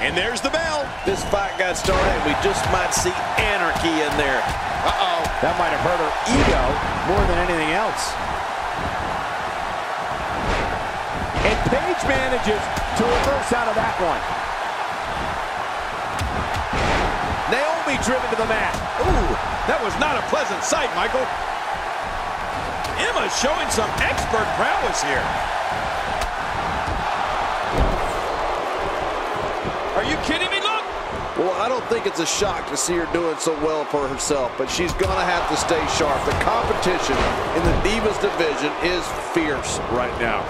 And there's the bell. This fight got started, and we just might see anarchy in there. Uh-oh. That might have hurt her ego more than anything else. And Paige manages to reverse out of that one. Naomi driven to the mat. Ooh, that was not a pleasant sight, Michael. Emma's showing some expert prowess here. Are you kidding me? Look! Well, I don't think it's a shock to see her doing so well for herself, but she's going to have to stay sharp. The competition in the Divas division is fierce right now.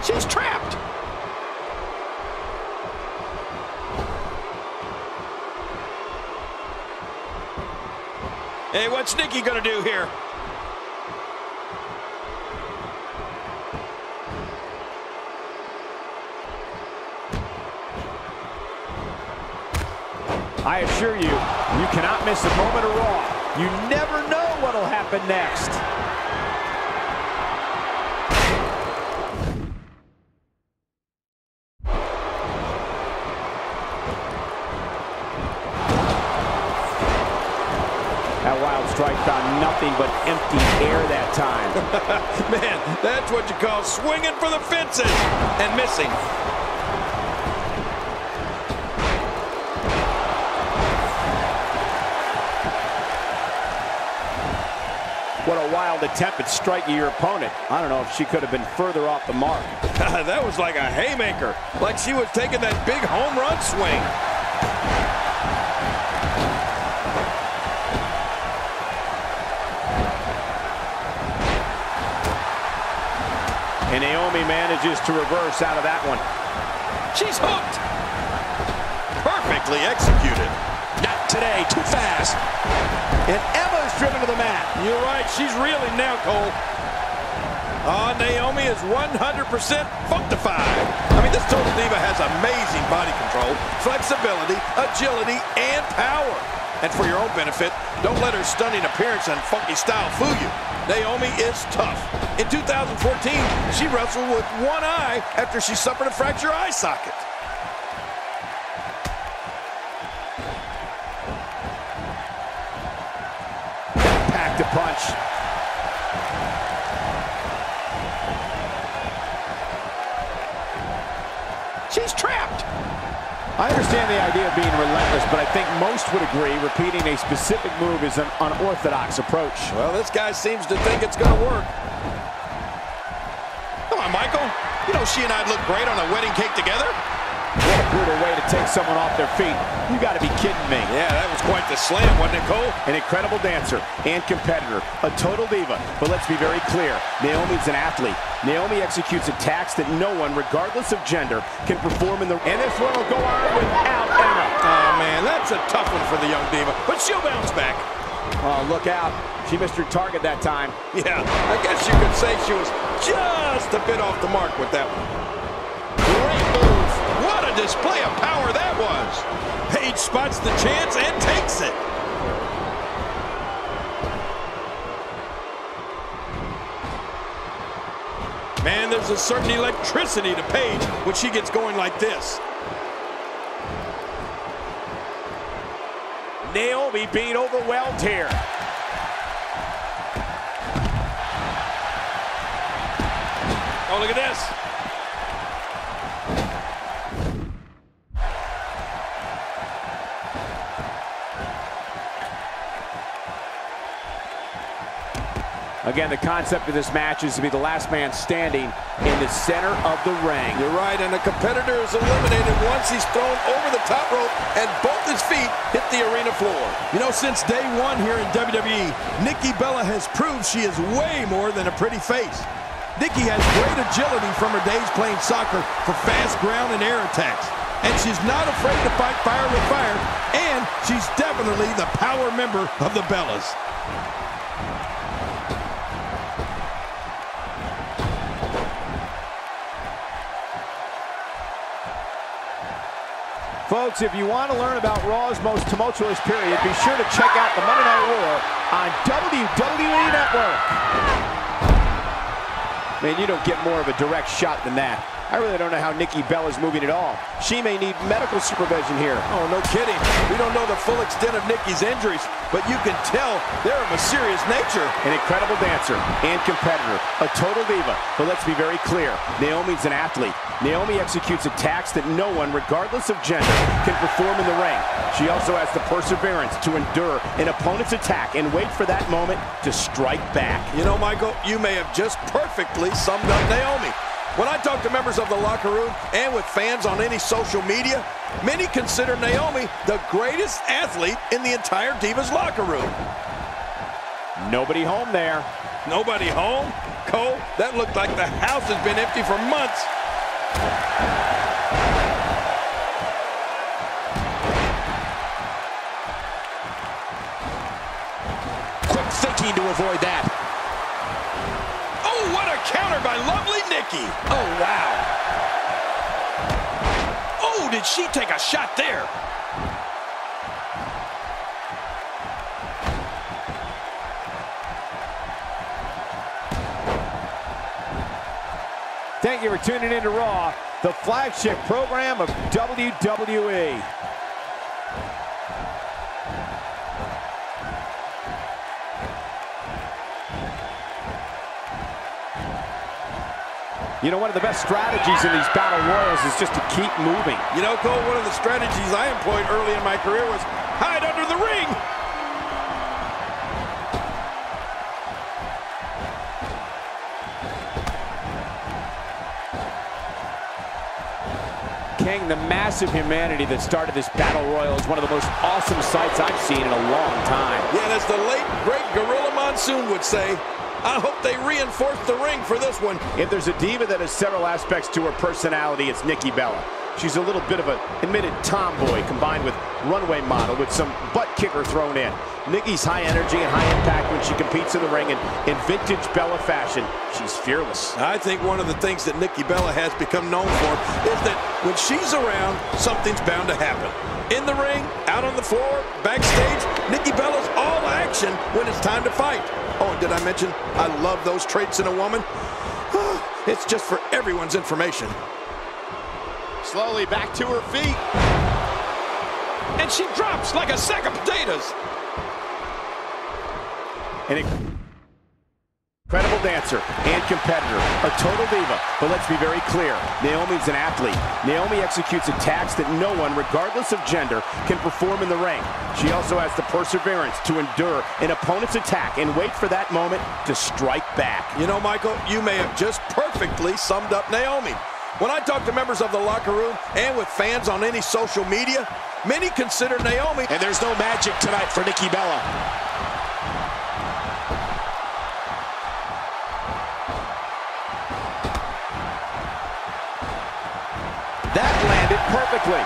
She's trapped. Hey, what's Nikki gonna do here? I assure you, you cannot miss a moment of Raw. You never know what'll happen next. That wild strike found nothing but empty air that time. Man, that's what you call swinging for the fences and missing. What a wild attempt at striking your opponent. I don't know if she could have been further off the mark. That was like a haymaker, like she was taking that big home run swing. And Naomi manages to reverse out of that one. She's hooked. Perfectly executed. Not today, too fast. And Emma's driven to the mat. You're right, she's reeling now, Cole. Naomi is 100% funkified. I mean, this Total Diva has amazing body control, flexibility, agility, and power. And for your own benefit, don't let her stunning appearance and funky style fool you. Naomi is tough. In 2014, she wrestled with one eye after she suffered a fractured eye socket. Packed a punch. She's trapped. I understand the idea of being relentless, but I think most would agree repeating a specific move is an unorthodox approach. Well, this guy seems to think it's going to work. Come on, Michael. You know she and I'd look great on a wedding cake together. What a brutal way to take someone off their feet. You got to be kidding me. Yeah, that was quite the slam, wasn't it, Cole? An incredible dancer and competitor, a total diva. But let's be very clear, Naomi's an athlete. Naomi executes attacks that no one, regardless of gender, can perform in the... And this one will go on without Emma. Oh, man, that's a tough one for the young diva. But she'll bounce back. Oh, look out. She missed her target that time. Yeah, I guess you could say she was just a bit off the mark with that one. Great move. What a display of power that was. Paige spots the chance and takes it. Man, there's a certain electricity to Paige when she gets going like this. Naomi being overwhelmed here. Oh, look at this. Again, the concept of this match is to be the last man standing in the center of the ring. You're right, and the competitor is eliminated once he's thrown over the top rope and both his feet hit the arena floor. You know, since day one here in WWE, Nikki Bella has proved she is way more than a pretty face. Nikki has great agility from her days playing soccer for fast ground and air attacks. And she's not afraid to fight fire with fire, and she's definitely the power member of the Bellas. Folks, if you want to learn about Raw's most tumultuous period, be sure to check out the Monday Night War on WWE Network. Man, you don't get more of a direct shot than that. I really don't know how Nikki Bella's moving at all. She may need medical supervision here. Oh, no kidding. We don't know the full extent of Nikki's injuries, but you can tell they're of a serious nature. An incredible dancer and competitor, a total diva. But let's be very clear, Naomi's an athlete. Naomi executes attacks that no one, regardless of gender, can perform in the ring. She also has the perseverance to endure an opponent's attack and wait for that moment to strike back. You know, Michael, you may have just perfectly summed up Naomi. When I talk to members of the locker room and with fans on any social media, many consider Naomi the greatest athlete in the entire Divas locker room. Nobody home there. Nobody home? Cole, that looked like the house has been empty for months. Quick thinking to avoid that. Oh, what a counter by lovely Nikki. Oh, wow. Oh, did she take a shot there? Thank you for tuning in to Raw, the flagship program of WWE. You know, one of the best strategies in these battle royals is just to keep moving. You know, Cole, one of the strategies I employed early in my career was hide under the ring. King, the massive humanity that started this battle royal is one of the most awesome sights I've seen in a long time. Yeah, as the late, great Gorilla Monsoon would say, I hope they reinforce the ring for this one. If there's a diva that has several aspects to her personality, it's Nikki Bella. She's a little bit of an admitted tomboy combined with runway model with some butt kicker thrown in. Nikki's high energy and high impact when she competes in the ring, and in vintage Bella fashion, she's fearless. I think one of the things that Nikki Bella has become known for is that when she's around, something's bound to happen. In the ring, out on the floor, backstage, Nikki Bella's all action when it's time to fight. Oh, and did I mention I love those traits in a woman? It's just for everyone's information. Slowly back to her feet. And she drops like a sack of potatoes. An incredible dancer and competitor, a total diva. But let's be very clear, Naomi's an athlete. Naomi executes attacks that no one, regardless of gender, can perform in the ring. She also has the perseverance to endure an opponent's attack and wait for that moment to strike back. You know, Michael, you may have just perfectly summed up Naomi. When I talk to members of the locker room and with fans on any social media, many consider Naomi. And there's no magic tonight for Nikki Bella. That landed perfectly.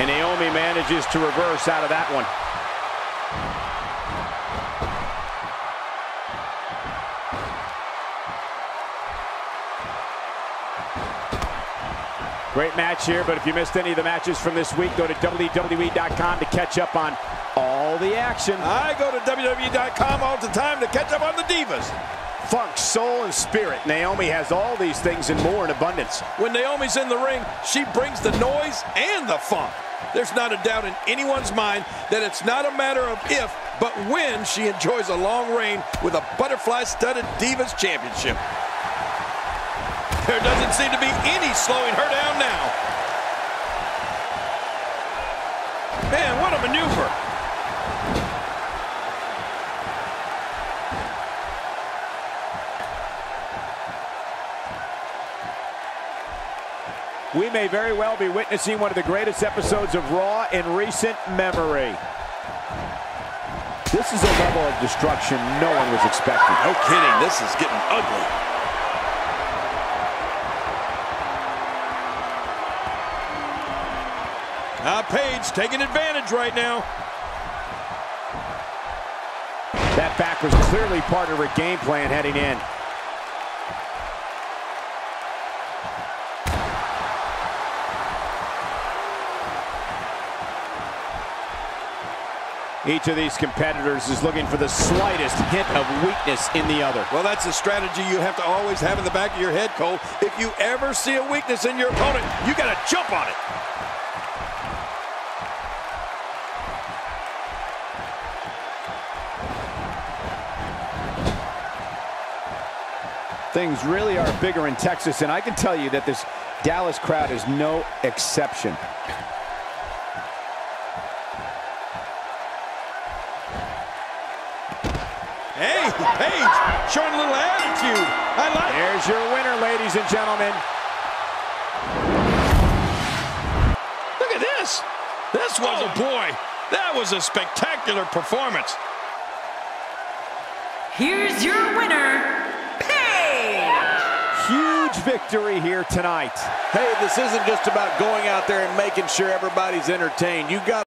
And Naomi manages to reverse out of that one. Great match here, but if you missed any of the matches from this week, go to WWE.com to catch up on all the action. I go to WWE.com all the time to catch up on the Divas. Funk, soul, and spirit. Naomi has all these things and more in abundance. When Naomi's in the ring, she brings the noise and the funk. There's not a doubt in anyone's mind that it's not a matter of if, but when she enjoys a long reign with a butterfly-studded Divas Championship. There doesn't seem to be any slowing her down now. Man, what a maneuver. We may very well be witnessing one of the greatest episodes of Raw in recent memory. This is a level of destruction no one was expecting. No kidding, this is getting ugly. Paige taking advantage right now. That back was clearly part of her game plan heading in. Each of these competitors is looking for the slightest hint of weakness in the other. Well, that's a strategy you have to always have in the back of your head, Cole. If you ever see a weakness in your opponent, you got to jump on it. Things really are bigger in Texas, and I can tell you that this Dallas crowd is no exception. Hey, Paige, showing a little attitude. I like it. There's your winner, ladies and gentlemen. Look at this. This was a boy. That was a spectacular performance. Here's your winner, Paige. Huge victory here tonight. Hey, this isn't just about going out there and making sure everybody's entertained. You got